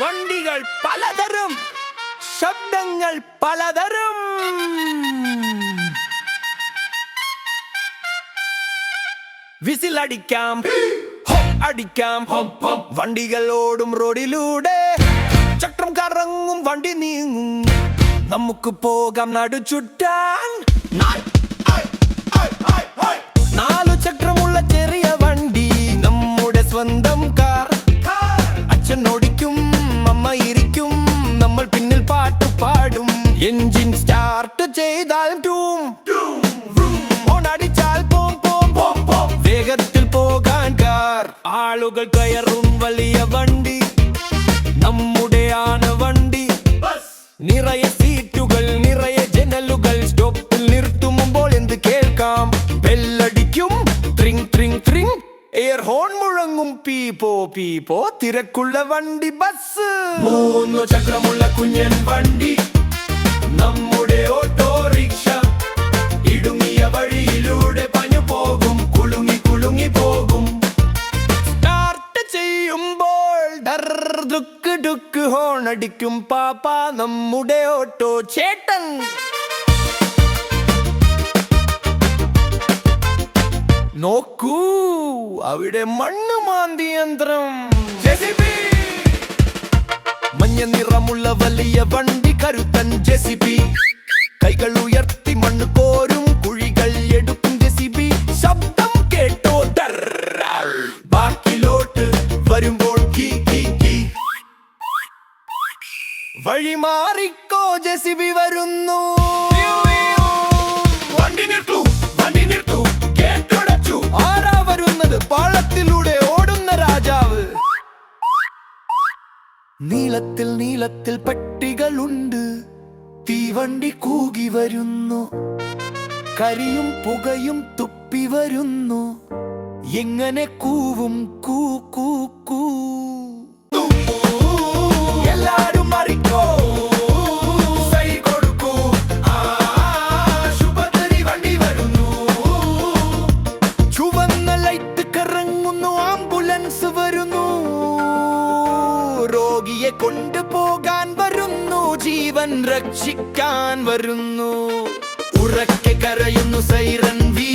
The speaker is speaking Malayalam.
വണ്ടികൾ പലതരം, ശബ്ദങ്ങൾ പലതരം. വിസിലടിക്കാം, അടിക്കാം, വണ്ടികൾ ഓടും റോഡിലൂടെ. ചക്രം കറങ്ങും, വണ്ടി നീങ്ങും, നമുക്ക് പോകാം നാടു ചുറ്റാൻ. നാലു ചക്രമുള്ള ചെറിയ വണ്ടി, നമ്മുടെ സ്വന്തം കാർ. അച്ഛൻ ഓടിക്കും, അമ്മ ഇരിക്കും, നമ്മൾ പിന്നിൽ പാട്ട് പാടും. എൻജിൻ സ്റ്റാർട്ട് ചെയ്താൽ ടൂം, ഹോൺ അടിച്ചാൽ പോം പോം പോം പോം. വേഗത്തിൽ പോകാൻ കാർ. ആളുകൾ കയറും വലിയ വണ്ടി, നമ്മുടെ ആന വണ്ടി. നിറയെ സീറ്റുകൾ, നിറയെ ജനലുകൾ. സ്റ്റോപ്പിൽ നിർത്തുമ്പോൾ എന്ത് കേൾക്കാം? ബെല്ലടിക്കും, ട്രിങ് ട്രിങ് ട്രിങ്. എയർ ഹോൺ മുഴങ്ങും, പീപ്പോ പീപ്പോ. തിരക്കുള്ള വണ്ടി ബസ്. മൂന്നു ചക്രമുള്ള കുഞ്ഞൻ വണ്ടി, നമ്മുടെ ഓട്ടോറിക്ഷ. ഇടുങ്ങിയ വഴിയിലൂടെ പഞ്ഞു പോകും, കുലുങ്ങി കുലുങ്ങി പോകും. സ്റ്റാർട്ട് ചെയ്യുമ്പോൾ ഡർ ദുക്ക് ദുക്ക് ഹോൺ അടിക്കും പാപ്പ, നമ്മുടെ ഓട്ടോ ചേട്ടൻ. നോക്കൂ, അവിടെ മണ്ണ് മാന്തി യന്ത്രം. മഞ്ഞ നിറമുള്ള വലിയ വണ്ടി, കരുത്തൻ ജെസിബി. കൈകൾ ഉയർത്തി മണ്ണ് കോരും, കുഴികൾ എടുക്കും ജെസിബി. ശബ്ദം കേട്ടോ? ബാക്കിലോട്ട് വരുമ്പോൾ കീ കീ കീ. വഴി മാറിക്കോ, ജെസിബി വരുന്നു. വണ്ടി നിർത്തു, വണ്ടി നിർത്തു, കേട്ടടച്ചു. ആരാ വരുന്നത്? പാളത്തിലൂടെ ഓടുന്ന രാജാവ്. നീളത്തിൽ നീളത്തിൽ പെട്ടികളുണ്ട്, തീവണ്ടി കൂകി വരുന്നു. കരിയും പുകയും തുപ്പി വരുന്നു. എങ്ങനെ കൂവും? കൂ കൂ കൂ. എല്ലാരും മറിക്കോ, സൈ കൊടുക്കൂ. ശുഭതരി വണ്ടി വരുന്നു. ചുവന്ന ലൈറ്റ് കറങ്ങുന്നു, ആംബുലൻസ് വരുന്നു. രോഗിയെ കൊണ്ടുപോകാൻ വരുന്നു, ജീവൻ രക്ഷിക്കാൻ വരുന്നു. ഉറക്കെ കരയുന്നു സൈറൻ വീ.